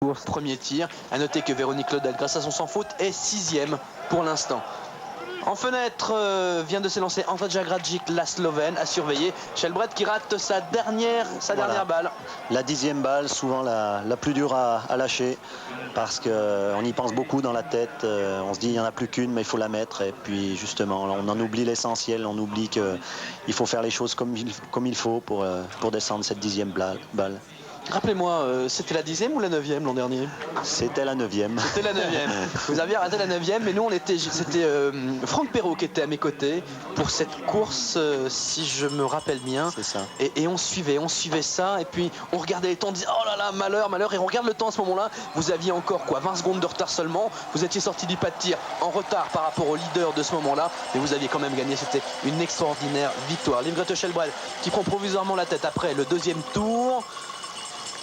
course. Premier tir. À noter que Véronique Claudel, grâce à son sans faute, est 6e pour l'instant. En fenêtre vient de s'élancer Andreja Gradzic, la Slovène, à surveiller. Shelbred qui rate sa dernière balle. La 10e balle, souvent la plus dure à lâcher, parce qu'on y pense beaucoup dans la tête. On se dit il n'y en a plus qu'une, mais il faut la mettre. Et puis justement, on en oublie l'essentiel. On oublie qu'il faut faire les choses comme il faut pour descendre cette 10e balle. Rappelez-moi, c'était la 10e ou la 9e l'an dernier? C'était la 9e. C'était la 9e. Vous aviez raté la 9e, mais nous, c'était Franck Perrault qui était à mes côtés pour cette course, si je me rappelle bien. C'est ça. Et on suivait ça, et puis on regardait les temps, on disait oh là là, malheur, malheur, et on regarde le temps à ce moment-là. Vous aviez encore quoi, 20 secondes de retard seulement. Vous étiez sorti du pas de tir en retard par rapport au leader de ce moment-là, mais vous aviez quand même gagné. C'était une extraordinaire victoire. Liv Grete Shelbred qui prend provisoirement la tête après le deuxième tour.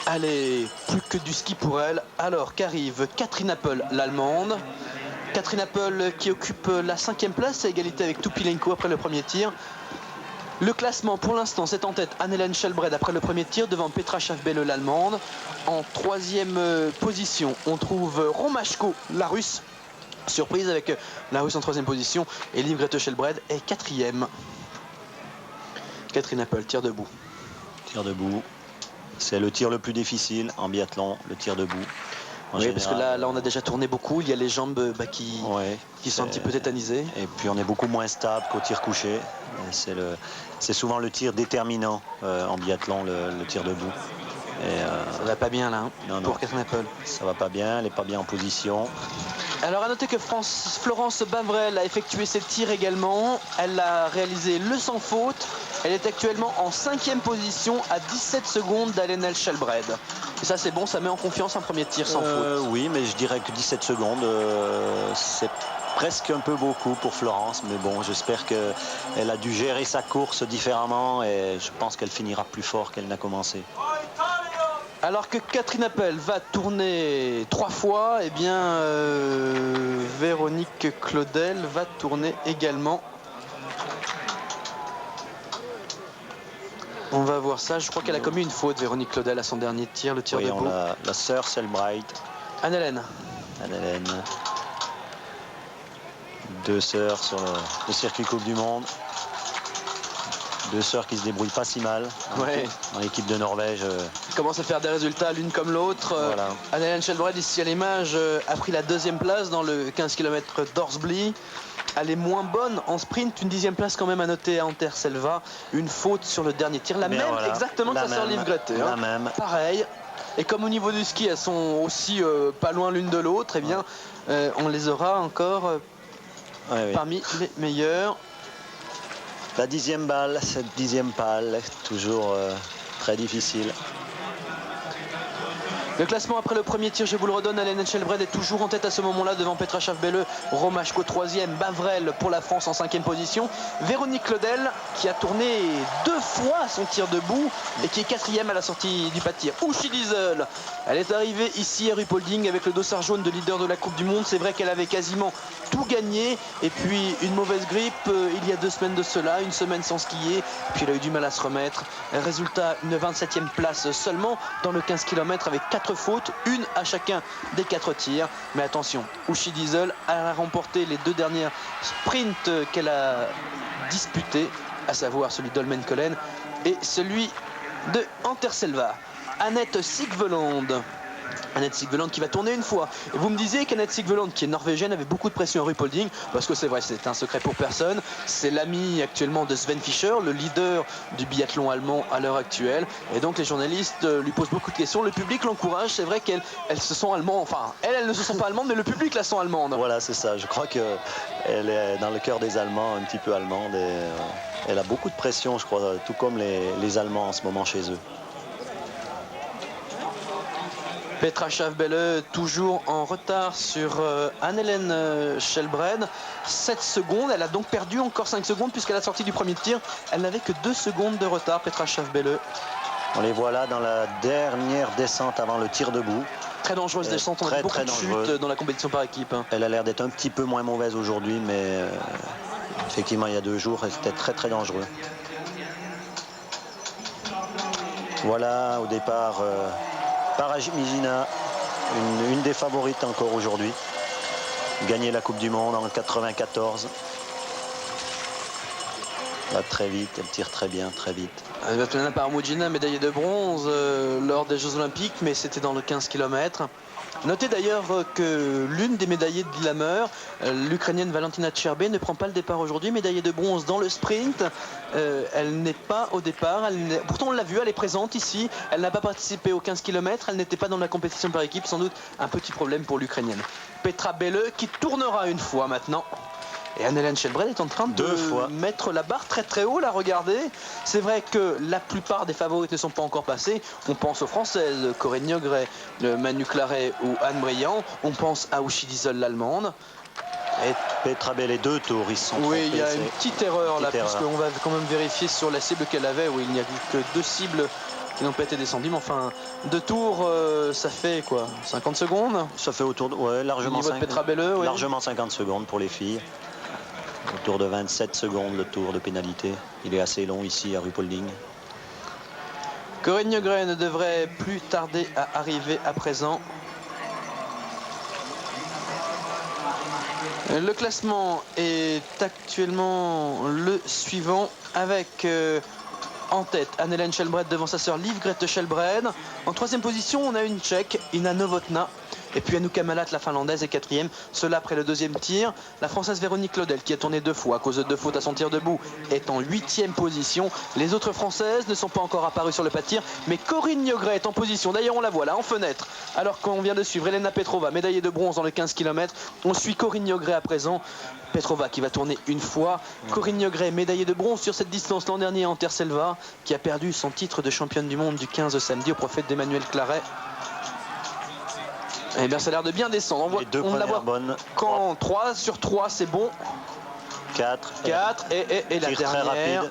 Allez, plus que du ski pour elle. Alors qu'arrive Katrin Appel, l'Allemande. Katrin Appel qui occupe la 5e place à égalité avec Tupilenko après le premier tir. Le classement pour l'instant, c'est en tête Anne-Hélène Shelbred après le premier tir devant Petra Schaafbelle, l'Allemande. En 3e position, on trouve Romashko, la Russe. Surprise avec la Russe en 3e position. Et Liv Grete Shelbred est 4e. Katrin Appel, tir debout. Tir debout. C'est le tir le plus difficile en biathlon, le tir debout. Oui, parce que là, on a déjà tourné beaucoup. Il y a les jambes qui sont un petit peu tétanisées. Et puis on est beaucoup moins stable qu'au tir couché. C'est souvent le tir déterminant en biathlon, le tir debout. Ça va pas bien là, pour Katrin Appel. Ça va pas bien, elle n'est pas bien en position. Alors à noter que Florence Bavrel a effectué ses tirs également. Elle a réalisé le sans faute. Elle est actuellement en 5e position à 17 secondes d'Anne-Hélène Shelbred. Et ça c'est bon, ça met en confiance un premier tir sans faute. Oui, mais je dirais que 17 secondes, c'est presque un peu beaucoup pour Florence. Mais bon, j'espère qu'elle a dû gérer sa course différemment et je pense qu'elle finira plus fort qu'elle n'a commencé. Alors que Katrin Appel va tourner 3 fois, eh bien Véronique Claudel va tourner également. On va voir ça. Je crois qu'elle a commis une faute, Véronique Claudel, à son dernier tir, le tir debout. La sœur Shelbred. Anne-Hélène. Anne-Hélène. 2 sœurs sur le circuit Coupe du Monde. 2 sœurs qui se débrouillent pas si mal dans l'équipe de Norvège. Ils commencent à faire des résultats l'une comme l'autre. Voilà. Anne-Hélène Shelbred, ici à l'image, a pris la 2e place dans le 15 km d'Orsbli. Elle est moins bonne en sprint, une 10e place quand même à noter à Anterselva. Une faute sur le dernier tir, exactement que sa sœur Liv Grete. La même. Pareil. Et comme au niveau du ski, elles sont aussi pas loin l'une de l'autre, eh bien, on les aura encore parmi les meilleurs. La 10e balle, cette 10e balle, toujours très difficile. Le classement après le premier tir, je vous le redonne, Anne-Hélène Shelbred est toujours en tête à ce moment-là devant Petra Schaafbelle, Romashko 3e, Bavrel pour la France en 5e position, Véronique Claudel qui a tourné 2 fois son tir debout et qui est 4e à la sortie du pas de tir. Uschi Diesel, elle est arrivée ici à Ruhpolding avec le dossard jaune de leader de la Coupe du Monde. C'est vrai qu'elle avait quasiment tout gagné et puis une mauvaise grippe il y a 2 semaines de cela, une semaine sans skier, puis elle a eu du mal à se remettre. Résultat, une 27e place seulement dans le 15 km avec 4 fautes, une à chacun des 4 tirs. Mais attention, Uschi Diesel a remporté les 2 dernières sprints qu'elle a disputées, à savoir celui d'Holmenkollen et celui de Anterselva. Annette Sigveland. Annette Sigveland qui va tourner une fois. Et vous me disiez qu'Annette Sigveland, qui est norvégienne, avait beaucoup de pression à Ruhpolding, parce que c'est vrai, c'est un secret pour personne. C'est l'ami actuellement de Sven Fischer, le leader du biathlon allemand à l'heure actuelle. Et donc les journalistes lui posent beaucoup de questions. Le public l'encourage. C'est vrai qu'elles se sont allemandes. Enfin, elles ne se sont pas allemandes, mais le public la sent allemande. Voilà, c'est ça. Je crois qu'elle est dans le cœur des Allemands, un petit peu allemande. Et elle a beaucoup de pression, je crois, tout comme les Allemands en ce moment chez eux. Petra Schaafbelle toujours en retard sur Anne-Hélène Shelbred. 7 secondes, elle a donc perdu encore 5 secondes puisqu'elle a sorti du premier tir. Elle n'avait que 2 secondes de retard, Petra Schaafbelle. On les voit là dans la dernière descente avant le tir debout. Très dangereuse descente, on a beaucoup de chutes dans la compétition par équipe. Elle a l'air d'être un petit peu moins mauvaise aujourd'hui, mais effectivement il y a 2 jours, c'était très très dangereux. Voilà au départ Parajimizina une des favorites encore aujourd'hui. Gagner la Coupe du Monde en 94. Va très vite, elle tire très bien, très vite. Svetlana Paramoudjina, médaillée de bronze lors des Jeux Olympiques, mais c'était dans le 15 km. Notez d'ailleurs que l'une des médaillées de Glamour, l'Ukrainienne Valentina Tcherbet, ne prend pas le départ aujourd'hui, médaillée de bronze dans le sprint. Elle n'est pas au départ, pourtant on l'a vu, elle est présente ici, elle n'a pas participé aux 15 km, elle n'était pas dans la compétition par équipe, sans doute un petit problème pour l'Ukrainienne. Petra Belle qui tournera une fois maintenant. Et Anne-Hélène Shelbred est en train de mettre la barre très très haut, là, regardez. C'est vrai que la plupart des favorites ne sont pas encore passées. On pense aux Françaises, Corinne Niogret, Manu Claret ou Anne Briand. On pense à Uschi Diesel, l'Allemande. Et Petra Belle, 2 tours, ils sont trompés. Oui, il y a une petite erreur là, puisqu'on va quand même vérifier sur la cible qu'elle avait. Oui, il n'y a que 2 cibles qui n'ont pas été descendues, mais enfin, 2 tours, ça fait quoi, 50 secondes? Ça fait autour de, ouais, largement, largement 50 secondes pour les filles. Autour de 27 secondes le tour de pénalité. Il est assez long ici à Ruhpolding. Corinne Niogret ne devrait plus tarder à arriver à présent. Le classement est actuellement le suivant avec en tête Anne-Hélène Shelbred devant sa sœur Liv Grete Shelbred. En 3e position, on a une Tchèque, Ina Novotná. Et puis Anouka Malat, la Finlandaise, est 4e. Cela après le 2e tir. La Française Véronique Claudel, qui a tourné 2 fois à cause de 2 fautes à son tir debout, est en 8e position. Les autres Françaises ne sont pas encore apparues sur le pas de tir, mais Corinne Niogret est en position. D'ailleurs, on la voit là, en fenêtre. Alors qu'on vient de suivre Elena Petrova, médaillée de bronze dans le 15 km. On suit Corinne Niogret à présent. Petrova qui va tourner une fois. Corinne Niogret, médaillée de bronze sur cette distance l'an dernier en Terselva, qui a perdu son titre de championne du monde du 15 samedi au profit d'Emmanuel Claret. Eh bien, ça a l'air de bien descendre. On la voit bonne. Quand 3 sur 3, c'est bon. 4 et la dernière.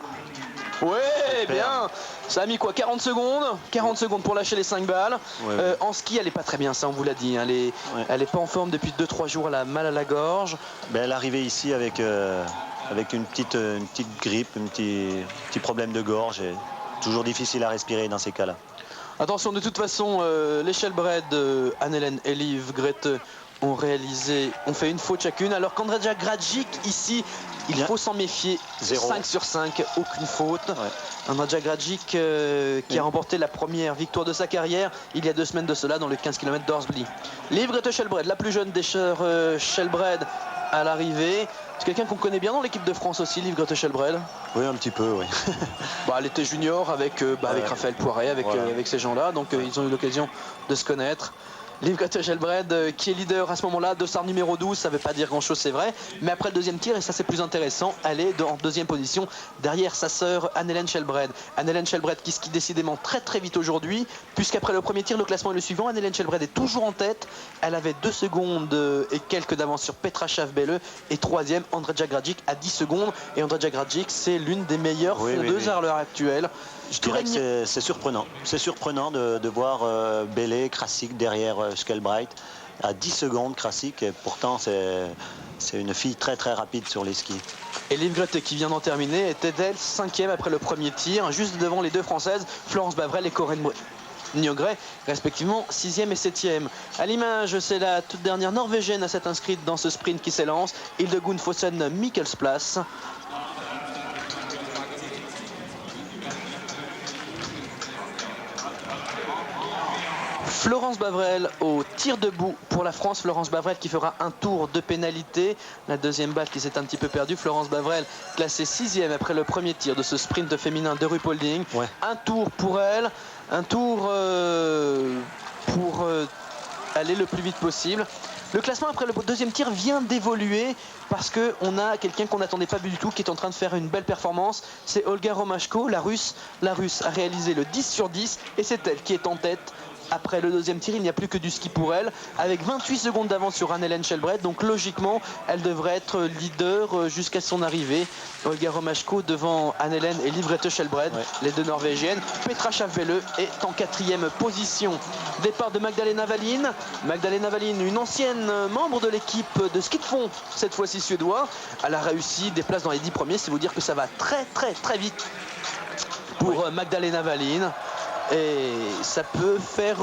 Ouais, bien. Ça a mis quoi, 40 secondes 40 secondes pour lâcher les 5 balles. Ouais. En ski, elle n'est pas très bien, ça on vous l'a dit. Elle n'est pas en forme depuis 2-3 jours, elle a mal à la gorge. Ben, elle est arrivée ici avec une petite grippe, un petit problème de gorge. Et toujours difficile à respirer dans ces cas-là. Attention, de toute façon, les Shelbred, Anne-Hélène et Liv Grete ont fait une faute chacune, alors qu'Andreja Gradzic ici, il faut s'en méfier. 5 sur 5, aucune faute. Ouais. Andreja Gradzic qui a remporté la première victoire de sa carrière il y a 2 semaines de cela dans le 15 km d'Horsbly. Liv Grete Shelbred, la plus jeune des sœurs Shelbred à l'arrivée. C'est quelqu'un qu'on connaît bien dans l'équipe de France aussi, Liv Grete Shelbred. Oui, un petit peu, oui. Elle était junior avec Raphaël Poiré, avec ces gens-là, donc ils ont eu l'occasion de se connaître. Liv Grete Shelbred qui est leader à ce moment-là, dossard numéro 12, ça ne veut pas dire grand-chose, c'est vrai. Mais après le 2e tir, et ça c'est plus intéressant, elle est en 2e position derrière sa sœur Anne-Hélène Shelbred. Anne-Hélène Shelbred qui skie décidément très très vite aujourd'hui, puisqu'après le premier tir, le classement est le suivant. Anne-Hélène Shelbred est toujours en tête. Elle avait 2 secondes et quelques d'avance sur Petra Schaaf-Belle. Et 3e, Andreja Gradzic à 10 secondes. Et Andreja Gradzic, c'est l'une des meilleures fondeuses à l'heure actuelle. Je dirais que c'est surprenant. C'est surprenant de voir Belle, Krasik derrière Shelbred à 10 secondes. Krasik, et pourtant c'est une fille très très rapide sur les skis. Et Liv Grete qui vient d'en terminer était elle 5e après le premier tir, juste devant les 2 Françaises, Florence Bavrel et Corinne Niogret, respectivement 6e et 7e. À l'image, c'est la toute dernière Norvégienne à s'être inscrite dans ce sprint qui s'élance, Hildegunn Fossen Mikkelsplass. Florence Bavrel au tir debout pour la France. Florence Bavrel qui fera un tour de pénalité. La 2e balle qui s'est un petit peu perdue. Florence Bavrel classée 6e après le premier tir de ce sprint féminin de Ruhpolding. Ouais. Un tour pour elle. Un tour pour aller le plus vite possible. Le classement après le 2e tir vient d'évoluer parce qu'on a quelqu'un qu'on n'attendait pas du tout qui est en train de faire une belle performance. C'est Olga Romashko, la Russe. La Russe a réalisé le 10 sur 10 et c'est elle qui est en tête. Après le 2e tir, il n'y a plus que du ski pour elle, avec 28 secondes d'avance sur Anne-Hélène Shelbred. Donc logiquement, elle devrait être leader jusqu'à son arrivée. Olga Romashko devant Anne-Hélène et Liv Grete Shelbred, les 2 Norvégiennes. Petra Schaaf-Belle est en 4e position. Départ de Magdalena Wallin. Magdalena Wallin, une ancienne membre de l'équipe de ski de fond, cette fois-ci suédois. Elle a réussi des places dans les 10 premiers. C'est vous dire que ça va très très très vite pour Magdalena Wallin. et ça peut faire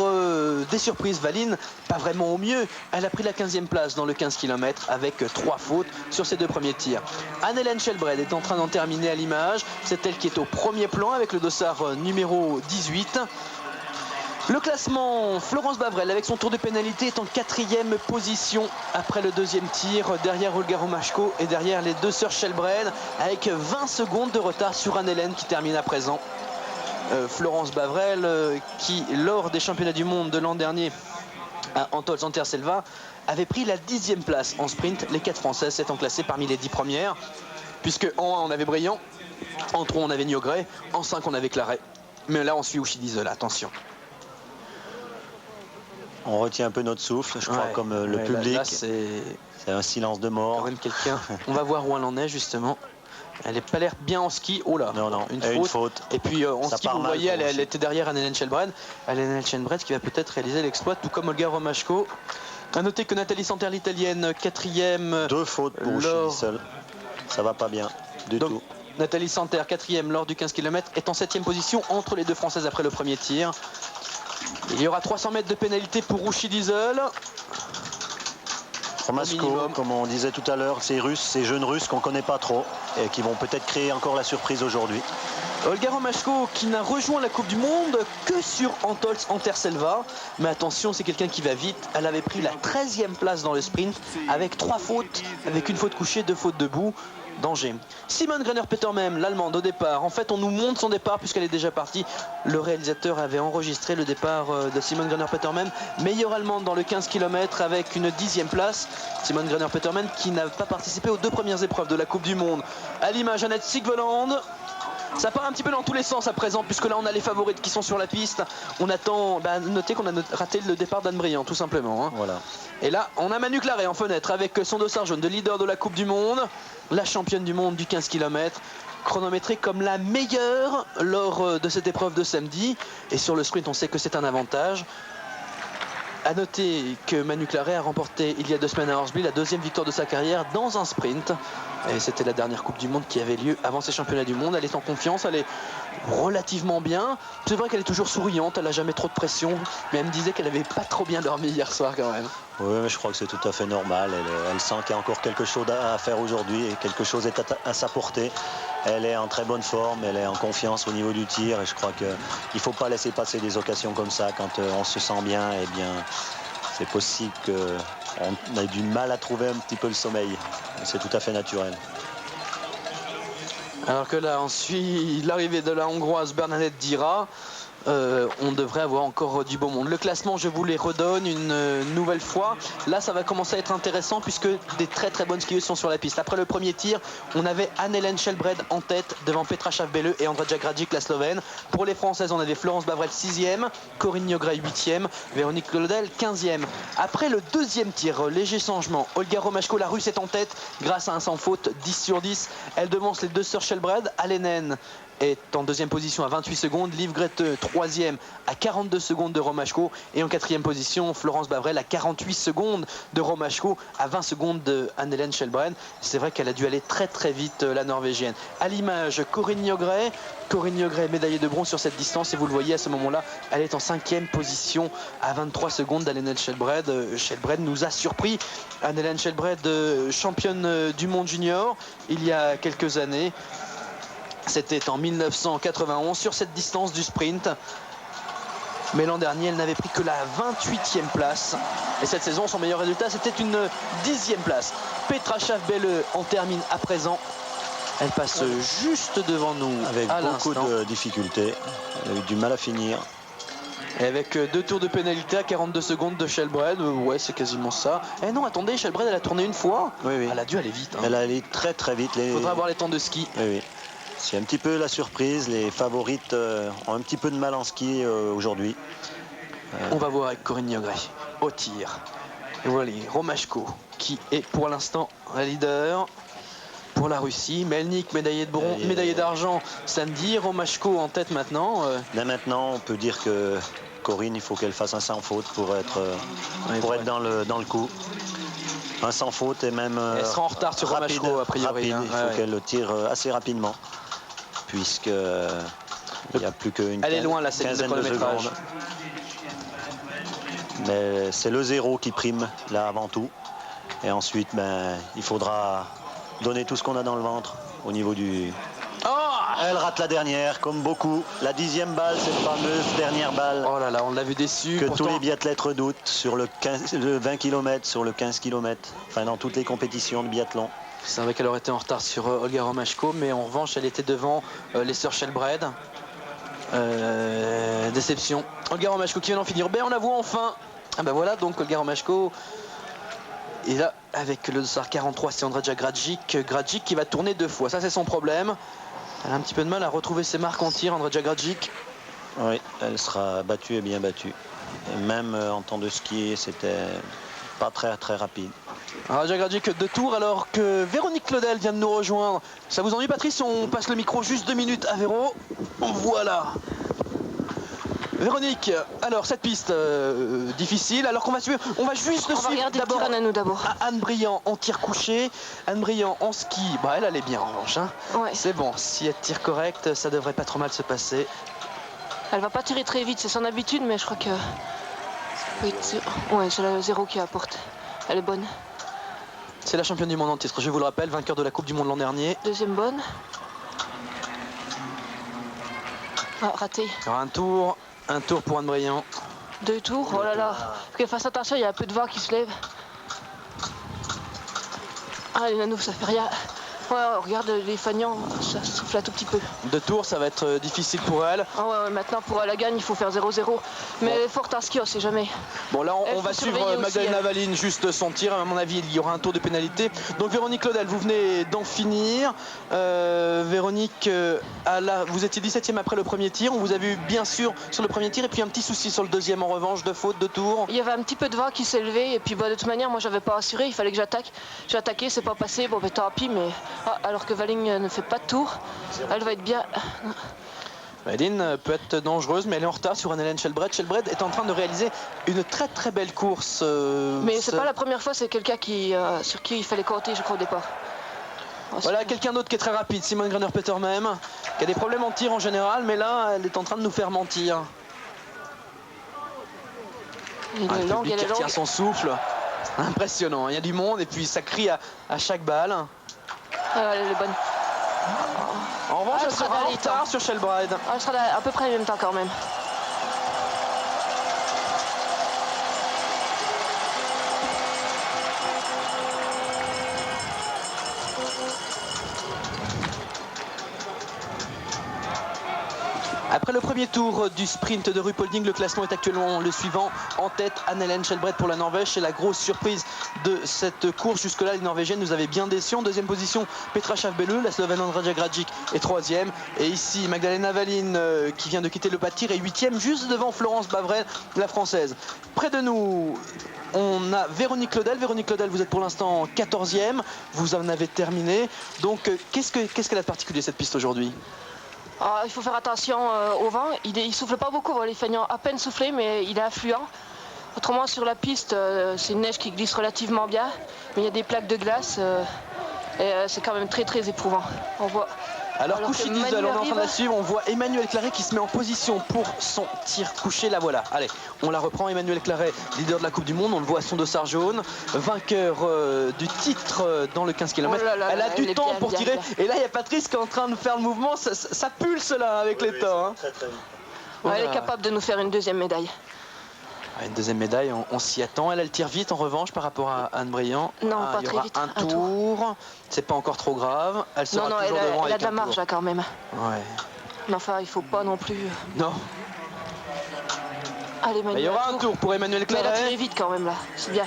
des surprises. Valine, pas vraiment au mieux. Elle a pris la 15e place dans le 15 km avec 3 fautes sur ses 2 premiers tirs. Anne-Hélène Shelbred est en train d'en terminer à l'image. C'est elle qui est au premier plan avec le dossard numéro 18. Le classement, Florence Bavrel avec son tour de pénalité est en 4e position après le 2e tir, derrière Olga Romashko et derrière les 2 sœurs Shelbred avec 20 secondes de retard sur Anne-Hélène qui termine à présent. Florence Bavrel qui, lors des championnats du monde de l'an dernier à Antolz Anterselva, avait pris la 10e place en sprint. Les 4 Françaises s'étant classées parmi les 10 premières, puisque en 1 on avait Briand, en 3 on avait Niogré, en 5 on avait Claret. Mais là on suit Ushidizola, attention. On retient un peu notre souffle, je crois, comme le public. Là, c'est un silence de mort. Quand même quelqu'un. On va voir où elle en est justement. Elle n'est pas l'air bien en ski. Oh là, non, une faute. Et puis en ça ski, vous voyez, elle était derrière Anne-Hélène Shelbred. Anne-Hélène Shelbred qui va peut-être réaliser l'exploit, tout comme Olga Romashko. A noter que Nathalie Santerre, l'italienne, 4e. 2 fautes pour Ushidi seul. Ça va pas bien du tout. Nathalie Santerre, 4e lors du 15 km, est en 7e position entre les 2 Françaises après le premier tir. Il y aura 300 mètres de pénalité pour Ushidizola. Romashko, comme on disait tout à l'heure, ces jeunes Russes qu'on ne connaît pas trop et qui vont peut-être créer encore la surprise aujourd'hui. Olga Romashko qui n'a rejoint la Coupe du Monde que sur Antolz Anterselva. Mais attention, c'est quelqu'un qui va vite. Elle avait pris la 13e place dans le sprint avec 3 fautes, avec une faute couchée, 2 fautes debout. Danger. Simone Graner-Petermem, l'allemande au départ. En fait, on nous montre son départ puisqu'elle est déjà partie. Le réalisateur avait enregistré le départ de Simone Graner-Petermem, meilleure allemande dans le 15 km avec une 10e place. Simone Graner-Petermem qui n'a pas participé aux 2 premières épreuves de la Coupe du Monde. À l'image, Annette Sigveland. Ça part un petit peu dans tous les sens à présent, puisque là on a les favorites qui sont sur la piste. On attend, notez qu'on a raté le départ d'Anne Briand tout simplement. Hein. Voilà. Et là on a Manu Claret en fenêtre avec son dossard jaune de leader de la Coupe du Monde, la championne du monde du 15 km, chronométrée comme la meilleure lors de cette épreuve de samedi. Et sur le sprint on sait que c'est un avantage. A noter que Manu Claret a remporté il y a 2 semaines à Hornsby la 2e victoire de sa carrière dans un sprint. Et c'était la dernière Coupe du Monde qui avait lieu avant ces championnats du monde. Elle est en confiance, elle est relativement bien. C'est vrai qu'elle est toujours souriante, elle n'a jamais trop de pression. Mais elle me disait qu'elle n'avait pas trop bien dormi hier soir quand même. Oui, mais je crois que c'est tout à fait normal. Elle sent qu'il y a encore quelque chose à faire aujourd'hui et quelque chose est à sa portée. Elle est en très bonne forme, elle est en confiance au niveau du tir. Et je crois qu'il ne faut pas laisser passer des occasions comme ça quand on se sent bien. Eh bien, c'est possible qu'on ait du mal à trouver un petit peu le sommeil. C'est tout à fait naturel. Alors que là, on suit l'arrivée de la Hongroise Bernadette Dira. On devrait avoir encore du beau monde. Le classement, je vous les redonne une nouvelle fois. Là, ça va commencer à être intéressant puisque des très très bonnes skieuses sont sur la piste. Après le premier tir, on avait Anne-Hélène Shelbred en tête devant Petra Shavbele et Andreja Gradzic, la Slovène. Pour les Françaises, on avait Florence Bavrel 6e, Corinne Niogré 8e, Véronique Claudel 15e. Après le deuxième tir, léger changement. Olga Romashko, la Russe, est en tête grâce à un sans faute 10 sur 10. Elle devance les 2 sœurs Shelbred. Alenen est en 2e position à 28 secondes, Liv Grete 3e à 42 secondes de Romashko et en 4e position Florence Bavrel à 48 secondes de Romashko, à 20 secondes de Anne-Hélène Shelbred. C'est vrai qu'elle a dû aller très très vite, la Norvégienne. À l'image, Corinne Niogré médaillée de bronze sur cette distance et vous le voyez à ce moment-là, elle est en 5e position à 23 secondes d'Anne-Hélène Shelbred. Shelbred nous a surpris. Anne-Hélène Shelbred, championne du monde junior il y a quelques années. C'était en 1991 sur cette distance du sprint. Mais l'an dernier, elle n'avait pris que la 28e place. Et cette saison, son meilleur résultat, c'était une 10e place. Petra Shavbele en termine à présent. Elle passe juste devant nous avec à beaucoup l'instant. de difficultés. Elle a eu du mal à finir. Et avec 2 tours de pénalité à 42 secondes de Shelbred, ouais, c'est quasiment ça. Eh non, attendez, Shelbred, elle a tourné une fois. Oui. Elle a dû aller vite. Hein. Elle a allé très très vite. Il faudra avoir les temps de ski. Oui. C'est un petit peu la surprise. Les favorites ont un petit peu de mal en ski aujourd'hui. On va voir avec Corinne Niogré au tir. Et voilà, Romashko qui est pour l'instant la leader pour la Russie. Melnik, médaillé de bronze, médaillé d'argent samedi. Romashko en tête maintenant. Là maintenant, on peut dire que Corinne, il faut qu'elle fasse un sans faute pour être dans le coup. Un sans faute et même elle sera en retard sur Romashko a priori. Rapide. Il faut qu'elle le tire assez rapidement puisque Il n'y a plus qu'une Elle est loin, la série de quinzaine de chronométrage. secondes. Mais c'est le 0 qui prime là avant tout. Et ensuite, il faudra donner tout ce qu'on a dans le ventre au niveau du... Oh, Elle rate la dernière, comme beaucoup. La 10e balle, cette fameuse dernière balle oh là là, on l'a vu déçu. que Pourtant, tous les biathlètes redoutent sur le 20 km, sur le 15 km, enfin dans toutes les compétitions de biathlon. c'est vrai qu'elle aurait été en retard sur Olga Romashko, mais en revanche, elle était devant les sœurs Shelbred. Déception. Olga Romashko qui vient d'en finir. On la voit enfin. Ah ben voilà, donc Olga Romashko. Et là, avec le dossard 43, c'est Ondřeja Gradzic. Gradzic qui va tourner 2 fois. Ça, c'est son problème. Elle a un petit peu de mal à retrouver ses marques en tir, Ondřeja Gradzic. Oui, elle sera battue et bien battue. Et même en temps de ski, c'était pas très rapide. Ondřeja Gradzic 2 tours alors que Véronique Claudel vient de nous rejoindre. Ça vous ennuie, Patrice? On passe le micro juste 2 minutes à Véro. Voilà. Véronique, alors cette piste difficile, alors qu'on va suivre, on va juste le suivre d'abord à Anne Briand en tir couché, Anne Briand en ski, elle allait bien en revanche, hein. Ouais. C'est bon, si elle tire correct, ça devrait pas trop mal se passer. Elle va pas tirer très vite, c'est son habitude, mais je crois que... Oui, c'est la 0 qui apporte. Elle est bonne. C'est la championne du monde en titre, je vous le rappelle, vainqueur de la Coupe du Monde l'an dernier. Deuxième bonne. Ah, raté. Un tour pour Anne Briand. 2 tours, oh là là. Faut qu'elle fasse attention, il y a un peu de vent qui se lève. Ah, les nanos, ça fait rien. Ouais, regarde les fagnants, ça souffle un tout petit peu. 2 tours, ça va être difficile pour elle. Ah ouais, maintenant pour la gagne, il faut faire 0-0. Mais elle est forte en ski, on sait jamais. Bon là on va suivre Magdalena aussi, Valine juste son tir. À mon avis il y aura un tour de pénalité. Donc Véronique Claudel, vous venez d'en finir. Véronique, vous étiez 17e après le premier tir. On vous a vu bien sûr sur le premier tir et puis un petit souci sur le deuxième en revanche de faute de tour. Il y avait un petit peu de vent qui s'est levé et puis de toute manière moi j'avais pas assuré, il fallait que j'attaque. J'ai attaqué, c'est pas passé, bon tant pis mais... Ah, alors que Valine ne fait pas de tour, elle va être bien... Valine peut être dangereuse, mais elle est en retard sur Anne-Hélène Shelbred. Shelbred est en train de réaliser une très belle course. Mais c'est pas la première fois, c'est quelqu'un sur qui il fallait compter, je crois, au départ. Voilà, quelqu'un d'autre qui est très rapide, Simone Graner-Peter même, qui a des problèmes en tir en général, mais là, elle est en train de nous faire mentir. Le public qui retient son souffle. Impressionnant, il y a du monde et puis ça crie à chaque balle. Ah, elle est bonne. En revanche, elle sera en retard sur Shelbred. Elle sera à peu près le même temps quand même. Après le premier tour du sprint de Ruhpolding, le classement est actuellement le suivant. En tête, Anne-Hélène Shelbred pour la Norvège. C'est la grosse surprise de cette course. Jusque-là, les Norvégiennes nous avaient bien déçus. En deuxième position, Petra Schaaf-Belle, la Slovène Ondřeja Gradzic est troisième. Et ici, Magdalena Valine qui vient de quitter le pas de tir est huitième, juste devant Florence Bavrel, la Française. Près de nous, on a Véronique Claudel. Véronique Claudel, vous êtes pour l'instant 14e. Vous en avez terminé. Donc, qu'est-ce qu'elle a de particulier cette piste aujourd'hui ? Ah, il faut faire attention au vent, il souffle pas beaucoup, les feignants à peine soufflé mais il est affluent. Autrement sur la piste, c'est une neige qui glisse relativement bien, mais il y a des plaques de glace et c'est quand même très éprouvant. On voit. Alors couché diesel, on est en train de la suivre, on voit Emmanuel Claret qui se met en position pour son tir couché, la voilà. Allez, on la reprend, Emmanuel Claret, leader de la Coupe du Monde, on le voit à son dossard jaune, vainqueur du titre dans le 15 km. Oh là là, elle a du temps pour tirer, bien. et là il y a Patrice qui est en train de faire le mouvement, ça pulse là avec les temps. Hein. Très vite. Elle est capable de nous faire une deuxième médaille. Une deuxième médaille, on s'y attend. Elle tire vite en revanche par rapport à Anne Briand. Non, pas très vite. Un tour, c'est pas encore trop grave. Elle sera toujours devant. Elle a de la marge là quand même. Ouais. Mais enfin, il faut pas non plus. Non. Allez, il y aura un tour pour Emmanuel Claret. Mais elle a tiré vite quand même là. C'est bien.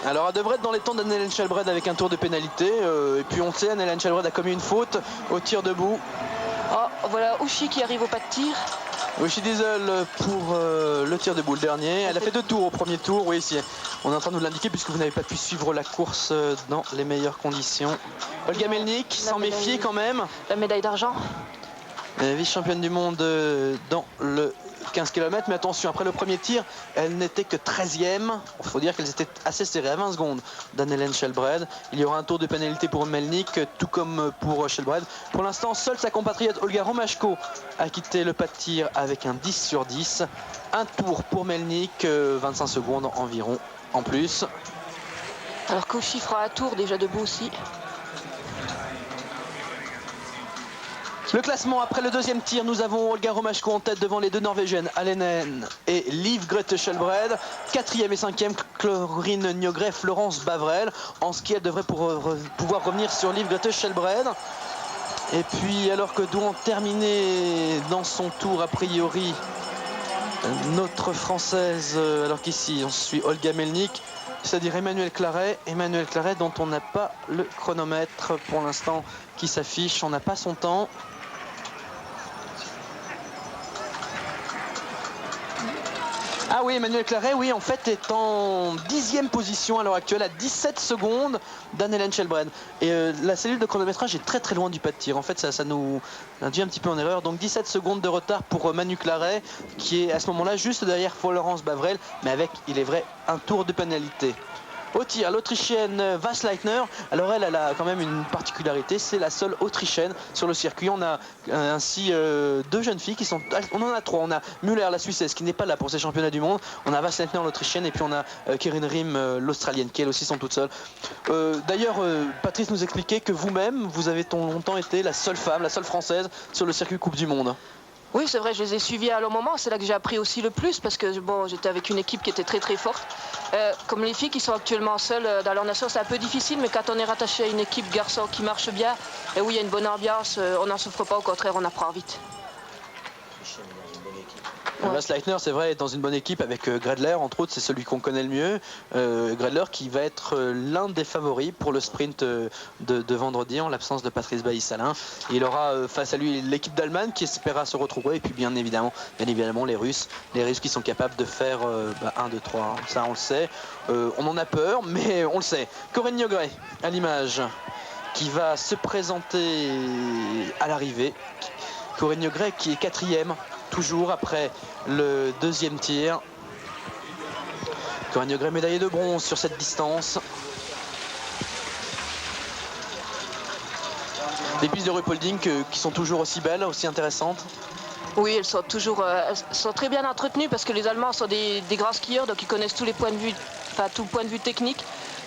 Alors elle devrait être dans les temps d'Anne-Hélène Shelbred avec un tour de pénalité. Et puis on le sait, Anne-Hélène Shelbred a commis une faute au tir debout. Oh, voilà Ouchy qui arrive au pas de tir. Ouchy Diesel pour le tir debout, le dernier. Elle a fait 2 tours au premier tour. Oui, ici, on est en train de nous l'indiquer puisque vous n'avez pas pu suivre la course dans les meilleures conditions. Olga Melnik, s'en méfier quand même. La médaille d'argent. Vice-championne du monde dans le 15 km. Mais attention, après le premier tir, elles n'étaient que 13e. Il faut dire qu'elles étaient assez serrées à 20 secondes d'Anne-Hélène Shelbred. Il y aura un tour de pénalité pour Melnik, tout comme pour Shelbred. Pour l'instant, seule sa compatriote Olga Romashko a quitté le pas de tir avec un 10 sur 10. Un tour pour Melnik, 25 secondes environ en plus. Alors Cauchy fera un tour déjà debout aussi. Le classement après le deuxième tir, nous avons Olga Romashko en tête devant les deux Norvégiennes, Alenen et Liv Grete Shelbred. 4e et 5e, Corinne Njogren, Florence Bavrel. En ski, elle devrait pouvoir revenir sur Liv Grete Shelbred. Et puis, alors que doit terminer dans son tour, a priori, notre Française, alors qu'ici, on suit Olga Melnik, c'est-à-dire Emmanuel Claret. Emmanuel Claret dont on n'a pas le chronomètre pour l'instant qui s'affiche, on n'a pas son temps. Ah oui, Emmanuel Claret, oui, en fait, est en 10e position à l'heure actuelle, à 17 secondes d'Anne-Hélène Shelbred. Et la cellule de chronométrage est très très loin du pas de tir. En fait, ça nous induit un petit peu en erreur. Donc 17 secondes de retard pour Manu Claret, qui est à ce moment-là juste derrière Florence Bavrel, mais avec, il est vrai, un tour de pénalité. Au tir, l'Autrichienne Vassleitner, alors elle a quand même une particularité, c'est la seule Autrichienne sur le circuit. On a ainsi deux jeunes filles qui sont, on en a trois, on a Müller, la Suissesse, qui n'est pas là pour ces championnats du monde, on a Vassleitner, l'Autrichienne, et puis on a Kerin Rim, l'Australienne, qui elles aussi sont toutes seules. D'ailleurs, Patrice nous expliquait que vous-même, vous avez longtemps été la seule femme, la seule Française sur le circuit Coupe du Monde. Oui, c'est vrai, je les ai suivis à leur moment. C'est là que j'ai appris aussi le plus parce que bon, j'étais avec une équipe qui était très très forte. Comme les filles qui sont actuellement seules dans leur nation, c'est un peu difficile, mais quand on est rattaché à une équipe garçon qui marche bien, et où il y a une bonne ambiance, on n'en souffre pas, au contraire, on apprend vite. Ouais. Vassleitner, c'est vrai, est dans une bonne équipe avec Gredler, entre autres, c'est celui qu'on connaît le mieux. Gredler qui va être l'un des favoris pour le sprint de vendredi en l'absence de Patrice Bailly-Salin. Il aura face à lui l'équipe d'Allemagne qui espérera se retrouver, et puis bien évidemment les Russes qui sont capables de faire 1, 2, 3, ça on le sait. On en a peur, mais on le sait. Corinne Njogren à l'image qui va se présenter à l'arrivée. Corinne Njogren qui est 4e. Toujours après le deuxième tir. Corinne Njogren médaillée de bronze sur cette distance. Des pistes de Ruhpolding qui sont toujours aussi belles, aussi intéressantes. Oui, elles sont très bien entretenues parce que les Allemands sont des grands skieurs, donc ils connaissent tous les points de vue, enfin tout point de vue technique.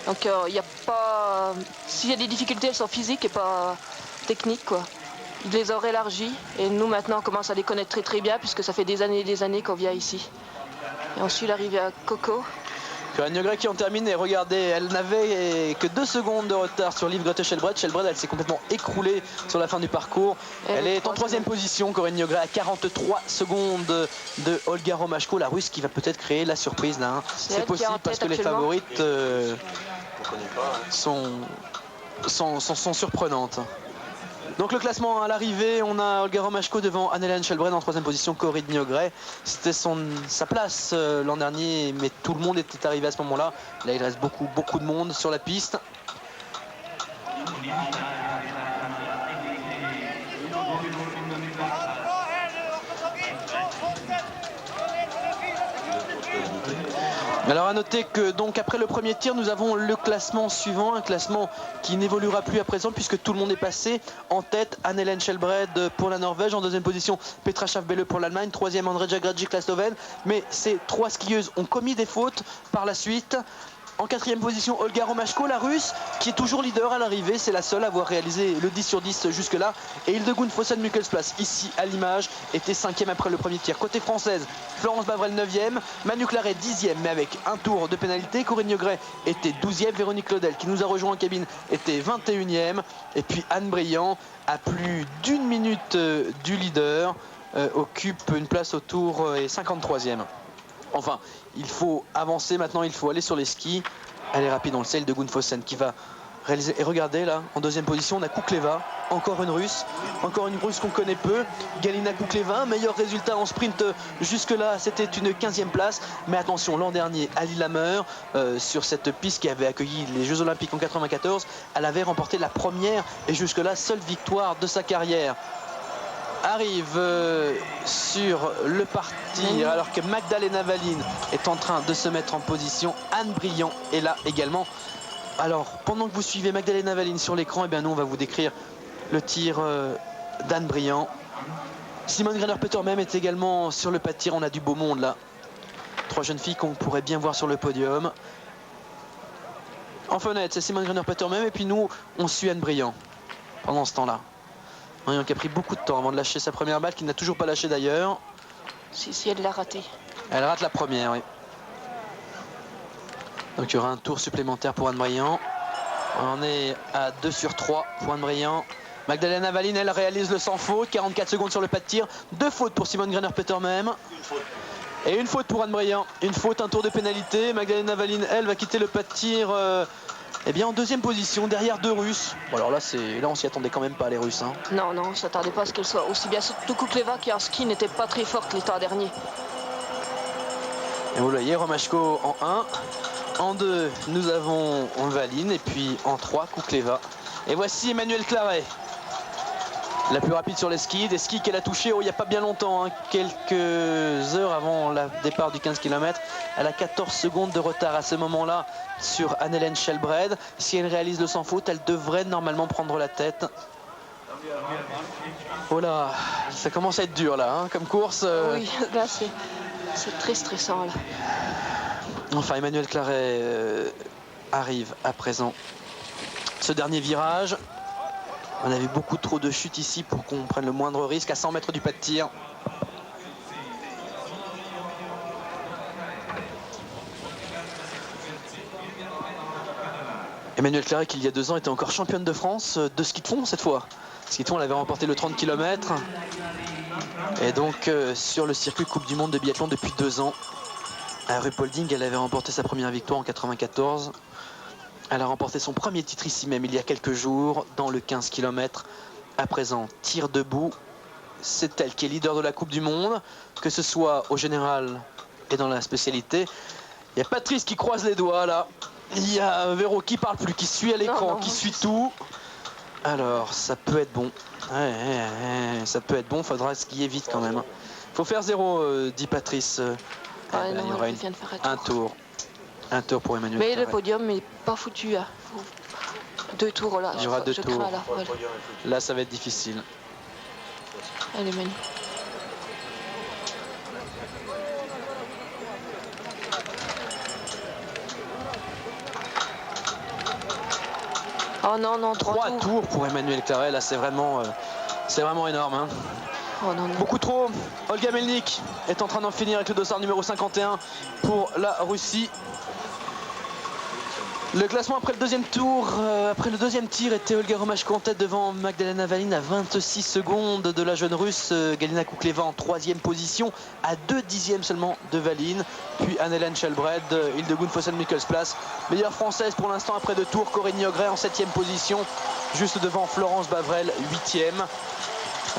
Donc il n'y a pas, s'il y a des difficultés, elles sont physiques et pas techniques, quoi. Ils les ont élargis et nous maintenant on commence à les connaître très très bien puisque ça fait des années qu'on vient ici. Et on suit l'arrivée à Coco. Corinne Njogren qui en termine et regardez, elle n'avait que 2 secondes de retard sur Liv Grete Shelbred. Shelbred, elle s'est complètement écroulée sur la fin du parcours. Elle est en 3e position, Corinne Njogren à 43 secondes de Olga Romashko, la Russe qui va peut-être créer la surprise là. Hein. C'est possible parce que les favorites sont surprenantes. Donc le classement à l'arrivée, on a Olga Romashko devant Anne-Hélène Shelbred en 3e position, Corinne Njogren. C'était sa place l'an dernier, mais tout le monde était arrivé à ce moment-là. Là, il reste beaucoup de monde sur la piste. Alors à noter que donc après le premier tir, nous avons le classement suivant, un classement qui n'évoluera plus à présent puisque tout le monde est passé. En tête, Anne-Hélène Shelbred pour la Norvège, en 2e position, Petra Schaaf-Belle pour l'Allemagne, 3e, Andreja Gradzic, la Slovène. Mais ces 3 skieuses ont commis des fautes par la suite. En 4e position, Olga Romashko, la Russe, qui est toujours leader à l'arrivée. C'est la seule à avoir réalisé le 10 sur 10 jusque-là. Et Hildegunn Fossen-Muckelsplass, ici à l'image, était 5e après le premier tir. Côté française, Florence Bavrel 9e, Manu Claret 10e, mais avec un tour de pénalité. Corinne Njogren était 12e, Véronique Claudel, qui nous a rejoint en cabine, était 21e. Et puis Anne Briand, à plus d'1 minute du leader, occupe une place au tour et 53e. Enfin, il faut avancer maintenant, il faut aller sur les skis. Elle est rapide, on le sait, Hildegunn Fossen qui va réaliser. Et regardez là, en 2e position, on a Kukleva, encore une Russe qu'on connaît peu. Galina Kukleva, meilleur résultat en sprint jusque-là, c'était une 15e place. Mais attention, l'an dernier, à Lillehammer, sur cette piste qui avait accueilli les Jeux Olympiques en 94, elle avait remporté la première et jusque-là seule victoire de sa carrière. arrive sur le parti alors que Magdalena Valine est en train de se mettre en position. Anne Brillant est là également. Alors pendant que vous suivez Magdalena Valine sur l'écran, et bien nous on va vous décrire le tir d'Anne Brillant. Simone Graner-Peter même est également sur le pas de tir. On a du beau monde là. 3 jeunes filles qu'on pourrait bien voir sur le podium. En fenêtre, c'est Simone Graner-Peter même, et puis nous on suit Anne Brillant pendant ce temps-là. Marion qui a pris beaucoup de temps avant de lâcher sa première balle, qui n'a toujours pas lâché d'ailleurs. Si elle l'a raté. Elle rate la première, oui. Donc il y aura un tour supplémentaire pour Anne Brillant. On est à 2 sur 3 pour Anne Brillant. Magdalena Valine, elle réalise le sans faute. 44 secondes sur le pas de tir. 2 fautes pour Simone Graner-Peter même. Et une faute pour Anne Brillant. Une faute, un tour de pénalité. Magdalena Valine, elle, va quitter le pas de tir eh bien, en deuxième position, derrière 2 Russes. Bon, alors là, on s'y attendait quand même pas, les Russes. Hein. Non, on s'attendait pas à ce qu'elle soit aussi bien. Surtout Kukleva qui en ski n'était pas très forte l'état dernier. Et vous voyez, Romashko en 1. En 2, nous avons Valine. Et puis en 3, Kukleva. Et voici Emmanuelle Claret. La plus rapide sur les skis. Des skis qu'elle a touchés il n'y a pas bien longtemps. Hein, quelques heures avant le départ du 15 km. Elle a 14 secondes de retard à ce moment-là sur Anne-Hélène Shelbred. Si elle réalise le sans faute, elle devrait normalement prendre la tête. Oh là, ça commence à être dur là, hein, comme course. Oui, là c'est très stressant là. Enfin, Emmanuelle Claret arrive à présent. Ce dernier virage. On avait beaucoup trop de chutes ici pour qu'on prenne le moindre risque à 100 mètres du pas de tir. Emmanuelle Claret, qui il y a 2 ans était encore championne de France de ski de fond cette fois. Ski de fond, elle avait remporté le 30 km. Et donc sur le circuit Coupe du Monde de biathlon depuis 2 ans. À Ruhpolding, elle avait remporté sa première victoire en 94. Elle a remporté son premier titre ici même il y a quelques jours dans le 15 km. À présent, tir debout. C'est elle qui est leader de la Coupe du Monde, que ce soit au général et dans la spécialité. Il y a Patrice qui croise les doigts là. Il y a Véro qui parle plus, qui suit à l'écran, qui suit tout. Alors, ça peut être bon. Ça peut être bon, faudra skier vite quand même. Faut faire 0, dit Patrice. Ouais, non, il y aura un tour. Un tour pour Emmanuelle Mais Claret. le podium n'est pas foutu. Hein. 2 tours là. Il y aura 2 tours. Là, voilà. Là, ça va être difficile. Allez, Manu. Oh non, 3 tours pour Emmanuelle Claret. Là, c'est vraiment énorme. Hein. Oh non. Beaucoup trop. Olga Melnik est en train d'en finir avec le dossard numéro 51 pour la Russie. Le classement après le deuxième tour, après le deuxième tir, était Olga Romashko en tête devant Magdalena Valine à 26 secondes de la jeune russe. Galina Kukleva en 3e position à 2 dixièmes seulement de Valine. Puis Anne-Hélène Shelbred, Hildegunn Fossen-Mikkelsplass. Meilleure française pour l'instant après 2 tours. Corinne Niogret en 7e position, juste devant Florence Bavrel, 8e.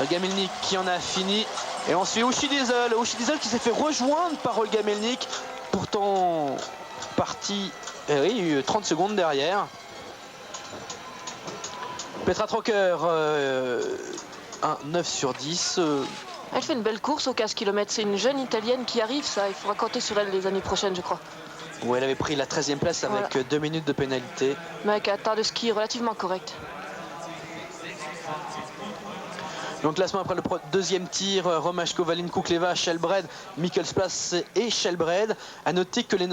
Olga Melnik qui en a fini. Et on suit Uschi Diesel. Uschi Diesel qui s'est fait rejoindre par Olga Melnik. Pourtant parti, 30 secondes derrière. Petra Trocker, un 9 sur 10. Elle fait une belle course au 15 km. C'est une jeune italienne qui arrive, ça. Il faudra compter sur elle les années prochaines, je crois. Où elle avait pris la 13e place avec 2 minutes de pénalité. Mais avec un temps de ski relativement correct. Donc classement après le deuxième tir, Romashko, Valine, Kukleva, Shelbred, Mikkelsplass et Shelbred. A noter que les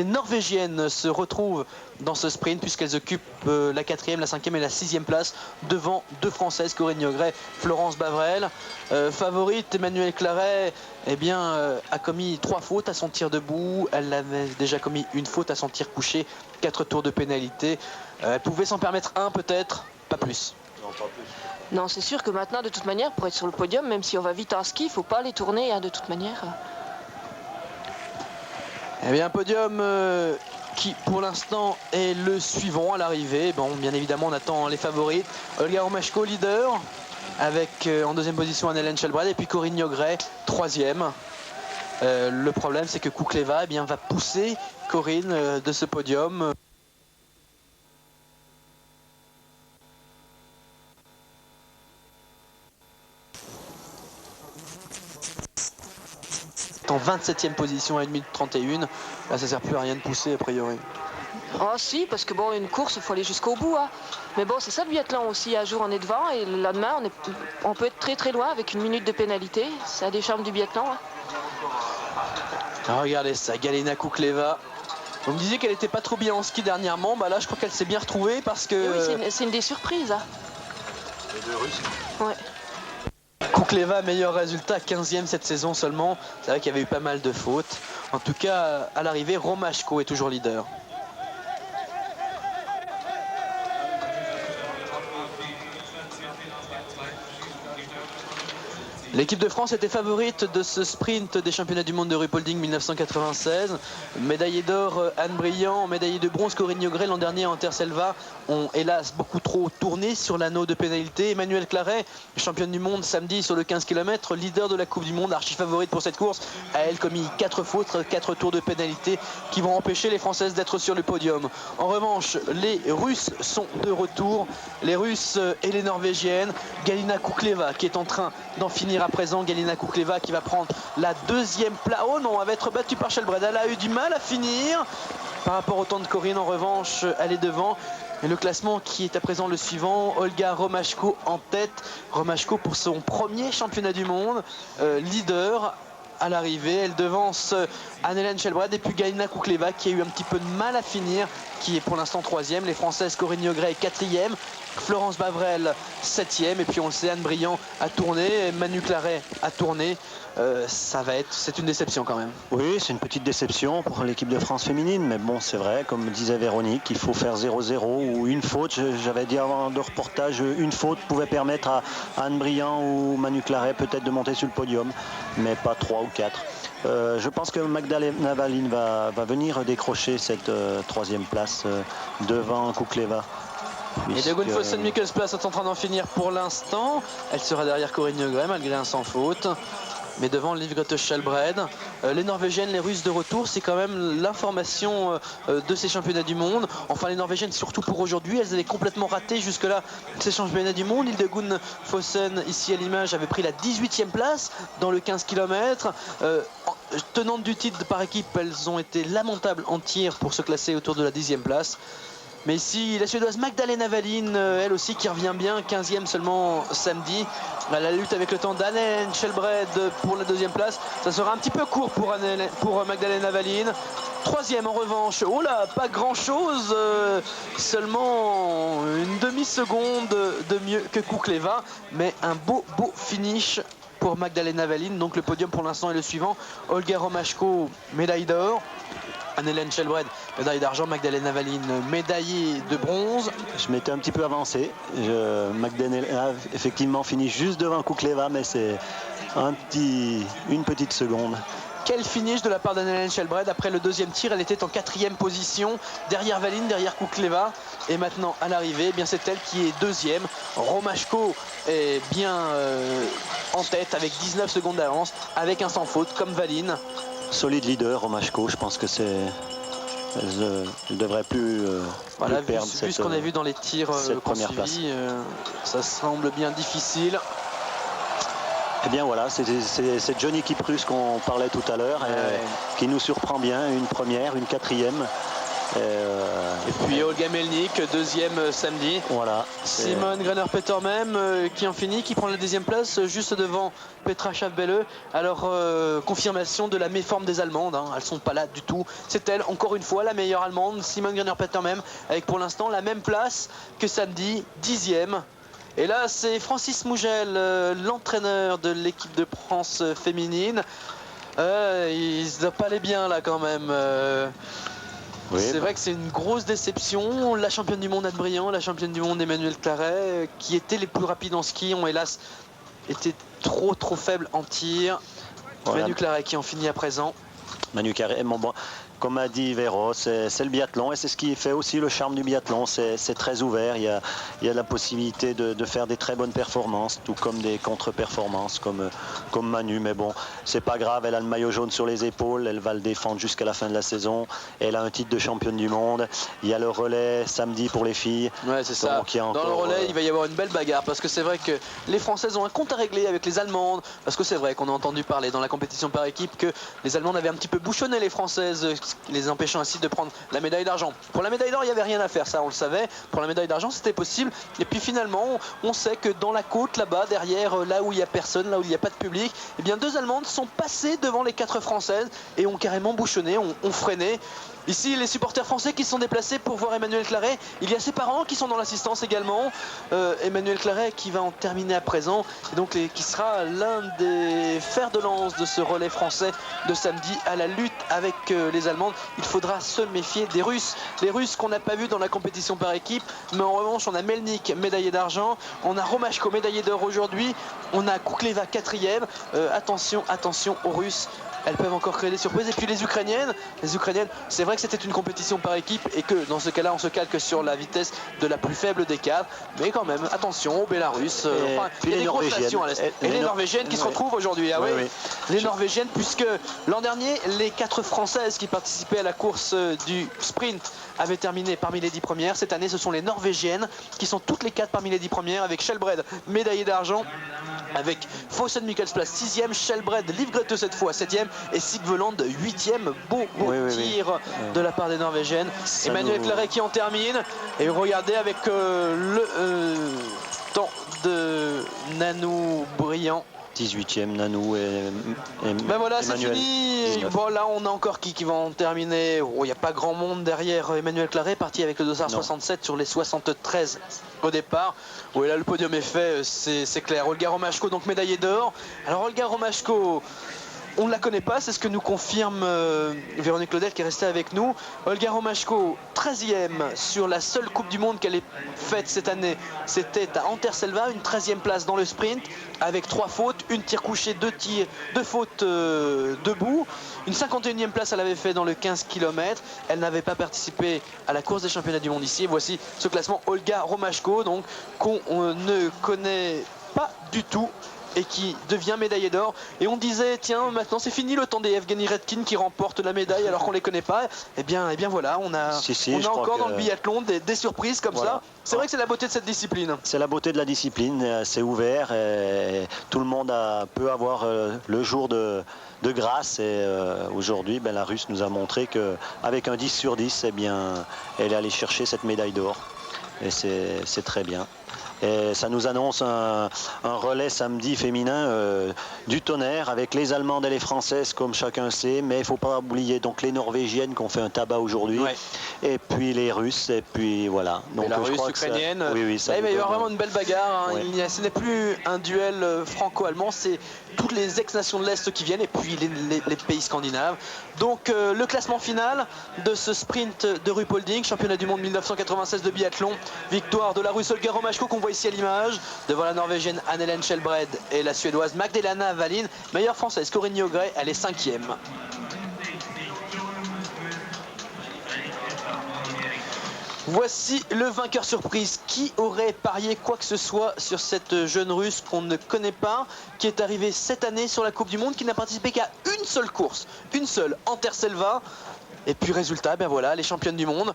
Norvégiennes se retrouvent dans ce sprint puisqu'elles occupent la 4e, la 5e et la 6e place devant 2 Françaises, Corinne Niogret, Florence Bavrel. Favorite, Emmanuelle Claret a commis 3 fautes à son tir debout. Elle avait déjà commis une faute à son tir couché, 4 tours de pénalité. Elle pouvait s'en permettre un peut-être, pas plus. Non, pas plus. Non, c'est sûr que maintenant, de toute manière, pour être sur le podium, même si on va vite en ski, il ne faut pas les tourner, hein, de toute manière. Eh bien, un podium qui, pour l'instant, est le suivant à l'arrivée. Bon, bien évidemment, on attend les favorites. Olga Romashko, leader, avec en 2e position Anne-Hélène Shelbred, et puis Corinne Niogret, 3e. Le problème, c'est que Kukleva va pousser Corinne de ce podium. en 27e position à 1 minute 31. Là, ça sert plus à rien de pousser, a priori. Ah si, parce que bon, une course, il faut aller jusqu'au bout. Hein. Mais bon, c'est ça le biathlon aussi. Un jour, on est devant et le lendemain, on peut être très très loin avec 1 minute de pénalité. C'est un des charmes du biathlon. Hein. Ah, regardez ça, Galina Kukleva. Vous me disiez qu'elle n'était pas trop bien en ski dernièrement. Bah là, je crois qu'elle s'est bien retrouvée parce que... Et oui, c'est une des surprises. Hein. Les deux Russes. Ouais. Kukleva, meilleur résultat, 15e cette saison seulement. C'est vrai qu'il y avait eu pas mal de fautes. En tout cas, à l'arrivée, Romashko est toujours leader. L'équipe de France était favorite de ce sprint des championnats du monde de Ruhpolding 1996. Médaillé d'or Anne Briand, médaillé de bronze Corinne Yogret. L'an dernier en Terre-Selva ont hélas beaucoup trop tourné sur l'anneau de pénalité. Emmanuelle Claret, championne du monde samedi sur le 15 km, leader de la Coupe du Monde, archi favorite pour cette course, a elle commis 4 fautes, 4 tours de pénalité qui vont empêcher les Françaises d'être sur le podium. En revanche, les Russes sont de retour. Les Russes et les Norvégiennes. Galina Kukleva qui est en train d'en finir à présent. Galina Kukleva qui va prendre la 2e place. Oh non, elle va être battue par Shelbred. Elle a eu du mal à finir par rapport au temps de Corinne. En revanche, elle est devant. Et le classement qui est à présent le suivant, Olga Romashko en tête. Romashko pour son premier championnat du monde, leader à l'arrivée. Elle devance Anne-Hélène Shelbred et puis Galina Kukleva qui a eu un petit peu de mal à finir, qui est pour l'instant 3e. Les Françaises Corinne Yogret 4e, Florence Bavrel 7e, et puis on le sait, Anne Briand a tourné, Manu Claret a tourné. C'est une déception quand même. Oui, c'est une petite déception pour l'équipe de France féminine, mais bon, c'est vrai, comme disait Véronique, il faut faire 0-0 ou une faute. J'avais dit avant de reportage, une faute pouvait permettre à Anne Briand ou Manu Claret peut-être de monter sur le podium, mais pas 3 ou 4. Je pense que Magdalena Valine va venir décrocher cette 3e place devant Kukleva. Et de Gunfossen Mikkelsplass est en train d'en finir pour l'instant. Elle sera derrière Corinne Yogret malgré un sans faute. Mais devant Liv Grete Shelbred, les Norvégiennes, les Russes de retour, c'est quand même l'information de ces championnats du monde. Enfin, les Norvégiennes, surtout pour aujourd'hui, elles avaient complètement raté jusque-là ces championnats du monde. Hilde Gunfossen, ici à l'image, avait pris la 18e place dans le 15 km. Tenantes du titre par équipe, elles ont été lamentables en tir pour se classer autour de la 10e place. Mais ici, la Suédoise Magdalena Valine, elle aussi qui revient bien, 15e seulement samedi. La lutte avec le temps d'Anne-Hélène Shelbred pour la 2e place. Ça sera un petit peu court pour Magdalena Valine. 3e en revanche, oh là, pas grand chose, seulement une demi-seconde de mieux que Kukleva. Mais un beau finish pour Magdalena Valine. Donc le podium pour l'instant est le suivant. Olga Romashko, médaille d'or. Anne-Hélène Shelbred, médaille d'argent. Magdalena Valine, médaillée de bronze. Je m'étais un petit peu avancé. Magdalena effectivement finit juste devant Kukleva, mais c'est une petite seconde. Quel finish de la part d'Anne-Hélène Shelbred. Après le 2e tir, elle était en 4e position, derrière Valine, derrière Kukleva. Et maintenant, à l'arrivée, eh c'est elle qui est 2e. Romashko est bien en tête avec 19 secondes d'avance, avec un sans faute, comme Valine. Solide leader, Romashko, je pense que elle ne devrait plus, voilà, plus perdre vu ce qu'on a vu dans les tirs qu'on suivi, ça semble bien difficile. Eh bien voilà, c'est Johnny Kiprus qu'on parlait tout à l'heure, qui nous surprend bien, une première, une 4e. Et puis Olga Melnik, 2e samedi. Voilà. Simone Graner-Petter même qui en finit, qui prend la 10e place juste devant Petra Schaaf-Belle. Alors confirmation de la méforme des Allemandes, hein. Elles sont pas là du tout. C'est elle, encore une fois, la meilleure Allemande, Simone Graner-Petter même, avec pour l'instant la même place que samedi, 10e. Et là c'est Francis Mougel, l'entraîneur de l'équipe de France féminine. Il ne doit pas aller bien là quand même. Oui, c'est vrai que c'est une grosse déception. La championne du monde Anne Briand, la championne du monde Emmanuelle Claret, qui étaient les plus rapides en ski, ont hélas été trop faibles en tir. Voilà. Manu Claret qui en finit à présent. Manu Claret, bon, comme a dit Véro, c'est le biathlon et c'est ce qui fait aussi le charme du biathlon. C'est très ouvert, il y a la possibilité de faire des très bonnes performances, tout comme des contre-performances comme Manu. Mais bon, c'est pas grave, elle a le maillot jaune sur les épaules, elle va le défendre jusqu'à la fin de la saison. Elle a un titre de championne du monde. Il y a le relais samedi pour les filles. Ouais, c'est ça. Dans le relais, il va y avoir une belle bagarre parce que c'est vrai que les Françaises ont un compte à régler avec les Allemandes. Parce que c'est vrai qu'on a entendu parler dans la compétition par équipe que les Allemandes avaient un petit peu bouchonné les Françaises, les empêchant ainsi de prendre la médaille d'argent. Pour la médaille d'or, il n'y avait rien à faire, ça on le savait. Pour la médaille d'argent, c'était possible. Et puis finalement, on sait que dans la côte, là-bas, derrière, là où il n'y a personne, là où il n'y a pas de public, eh bien 2 Allemandes sont passées devant les 4 Françaises et ont carrément bouchonné, ont freiné. Ici, les supporters français qui se sont déplacés pour voir Emmanuel Claret. Il y a ses parents qui sont dans l'assistance également. Emmanuel Claret qui va en terminer à présent. Et donc qui sera l'un des fers de lance de ce relais français de samedi à la lutte avec les Allemandes. Il faudra se méfier des Russes. Les Russes qu'on n'a pas vus dans la compétition par équipe. Mais en revanche, on a Melnik, médaillé d'argent. On a Romashko, médaillé d'or aujourd'hui. On a Koukleva, 4e. Attention aux Russes. Elles peuvent encore créer des surprises. Et puis les Ukrainiennes, c'est vrai que c'était une compétition par équipe et que dans ce cas-là, on se calque sur la vitesse de la plus faible des 4. Mais quand même, attention aux Bélarusses. Il y a des grosses nations à l'Est. Et les Norvégiennes qui se retrouvent aujourd'hui. Ah oui. Les Norvégiennes, puisque l'an dernier, les 4 Françaises qui participaient à la course du sprint avaient terminé parmi les 10 premières. Cette année, ce sont les Norvégiennes qui sont toutes les 4 parmi les 10 premières, avec Skjelbred, médaillé d'argent, avec Fossen Mikkelsplass 6e, Skjelbred, Livgrethe cette fois 7e et Sigveland 8e. Beau tir de la part des Norvégiennes. Emmanuel Claret qui en termine. Et regardez avec le temps de Nanou Briand. 18e Nanou et ben voilà, c'est Emmanuel, fini. 19. Bon, là, on a encore qui va en terminer. Il n'y a pas grand monde derrière Emmanuel Claret, parti avec le dossard 67 sur les 73 au départ. Oui, là, le podium est fait, c'est clair. Olga Romashko, donc médaillée d'or. Alors, Olga Romashko, on ne la connaît pas, c'est ce que nous confirme Véronique Claudel qui est restée avec nous. Olga Romashko, 13e sur la seule Coupe du Monde qu'elle ait faite cette année. C'était à Anterselva, une 13e place dans le sprint, avec 3 fautes, une tir couché, 2 fautes debout. Une 51e place elle avait fait dans le 15 km. Elle n'avait pas participé à la course des championnats du monde ici. Et voici ce classement Olga Romashko, donc qu'on ne connaît pas du tout, et qui devient médaillé d'or. Et on disait, tiens, maintenant c'est fini le temps des Evgeny Redkin qui remportent la médaille alors qu'on les connaît pas. Et bien voilà, on a encore dans le biathlon des surprises comme ça. C'est vrai que c'est la beauté de cette discipline. C'est la beauté de la discipline, c'est ouvert et tout le monde peut avoir le jour de grâce. Et aujourd'hui, la Russe nous a montré qu'avec un 10 sur 10, eh bien, elle est allée chercher cette médaille d'or. Et c'est très bien. Et ça nous annonce un relais samedi féminin du tonnerre avec les Allemandes et les Françaises comme chacun sait, mais il ne faut pas oublier donc les Norvégiennes qui ont fait un tabac aujourd'hui, et puis les Russes, et puis voilà. Donc et la Russe ukrainienne, il va y avoir vraiment une belle bagarre. Ce n'est plus un duel franco-allemand, c'est toutes les ex-nations de l'Est qui viennent et puis les pays scandinaves. Donc le classement final de ce sprint de Ruhpolding, championnat du monde 1996 de biathlon, victoire de la Russe Olga Romashko qu'on voit ici à l'image, devant la Norvégienne Anne-Hélène Skjelbred et la Suédoise Magdalena Wallin. Meilleure Française Corinne Niogret, elle est 5e. Voici le vainqueur surprise. Qui aurait parié quoi que ce soit sur cette jeune Russe qu'on ne connaît pas, qui est arrivée cette année sur la Coupe du Monde, qui n'a participé qu'à une seule course, une seule, Anterselva. Et puis résultat, voilà, les championnes du monde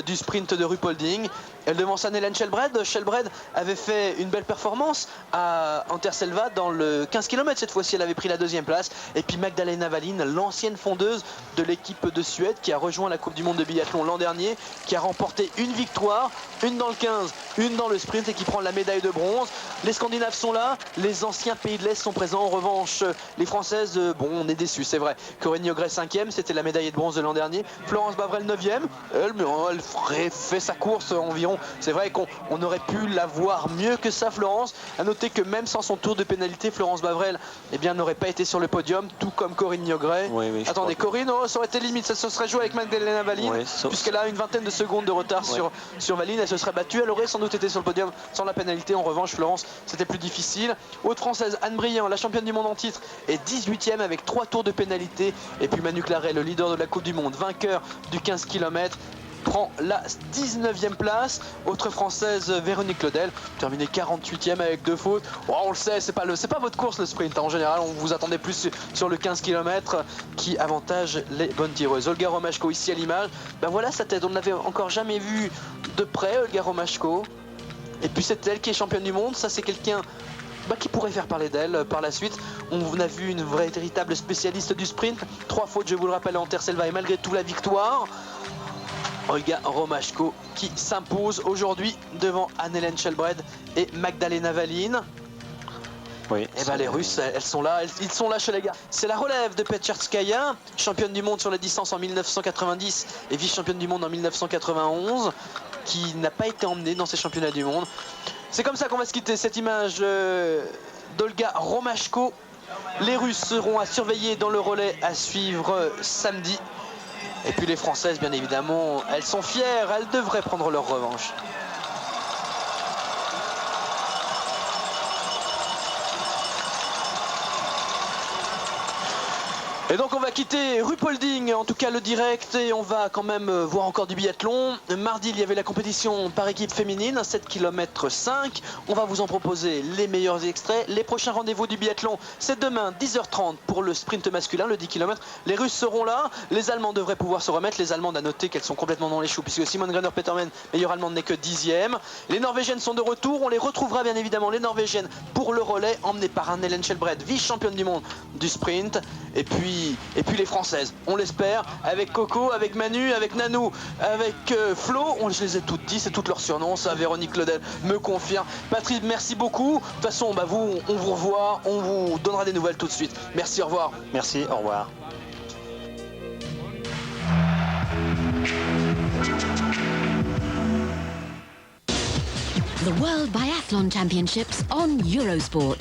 du sprint de Ruhpolding. Elle devance Anne-Hélène Skjelbred. Skjelbred avait fait une belle performance à Anterselva dans le 15 km. Cette fois-ci, elle avait pris la 2e place. Et puis Magdalena Wallin, l'ancienne fondeuse de l'équipe de Suède, qui a rejoint la Coupe du monde de biathlon l'an dernier, qui a remporté une victoire, une dans le 15, une dans le sprint, et qui prend la médaille de bronze. Les Scandinaves sont là, les anciens pays de l'Est sont présents. En revanche, les Françaises, on est déçus, c'est vrai. Corinne Niogret 5e, c'était la médaillée de bronze de l'an dernier. Florence Bavrel 9e, elle fait sa course environ. C'est vrai qu'on aurait pu la voir mieux que ça, Florence. À noter que même sans son tour de pénalité, Florence Bavrel n'aurait pas été sur le podium, tout comme Corinne Niogret. Attendez, Corinne, ça aurait été limite, ça se serait joué avec Magdalena Wallin, puisqu'elle a une vingtaine de secondes de retard sur Wallin. Elle se serait battue, elle aurait sans doute été sur le podium sans la pénalité. En revanche, Florence, c'était plus difficile. Haute française Anne Briand, la championne du monde en titre, est 18e avec 3 tours de pénalité. Et puis Manu Claret, le leader de la Coupe du Monde, vainqueur du 15 km, prend la 19e place. Autre française, Véronique Claudel, terminée 48e avec 2 fautes. Oh, on le sait, c'est pas votre course le sprint. En général, on vous attendait plus sur le 15 km qui avantage les bonnes tireuses. Olga Romashko ici à l'image. Ben voilà sa tête, on ne l'avait encore jamais vue de près, Olga Romashko. Et puis c'est elle qui est championne du monde. Ça, c'est quelqu'un qui pourrait faire parler d'elle par la suite. On a vu une véritable spécialiste du sprint. 3 fautes, je vous le rappelle, en Terre-Selva, et malgré tout la victoire. Olga Romashko qui s'impose aujourd'hui devant Anne-Hélène Shelbred et Magdalena Valine. Oui, et les Russes, elles sont là, ils sont là chez les gars. C'est la relève de Petcherskaya, championne du monde sur la distance en 1990 et vice-championne du monde en 1991, qui n'a pas été emmenée dans ces championnats du monde. C'est comme ça qu'on va se quitter, cette image d'Olga Romashko. Les Russes seront à surveiller dans le relais à suivre samedi. Et puis les Françaises, bien évidemment, elles sont fières, elles devraient prendre leur revanche. Et donc on va quitter Ruhpolding, en tout cas le direct, et on va quand même voir encore du biathlon. Mardi, il y avait la compétition par équipe féminine, 7 km 5. On va vous en proposer les meilleurs extraits. Les prochains rendez-vous du biathlon, c'est demain 10h30 pour le sprint masculin, le 10 km. Les Russes seront là, les Allemands devraient pouvoir se remettre. Les Allemandes, à noter qu'elles sont complètement dans les choux, puisque Simone Graner-Petermann, meilleure Allemande, n'est que 10e. Les Norvégiennes sont de retour, on les retrouvera bien évidemment, les Norvégiennes, pour le relais, emmenées par Anne-Hélène Shelbred, vice-championne du monde du sprint. Et puis les Françaises, on l'espère, avec Coco, avec Manu, avec Nanou, avec Flo, je les ai toutes dit, c'est toutes leurs surnoms, ça Véronique Claudel me confirme. Patrick, merci beaucoup. De toute façon, on vous revoit, on vous donnera des nouvelles tout de suite. Merci, au revoir. Merci, au revoir. The World Biathlon Championships on Eurosport.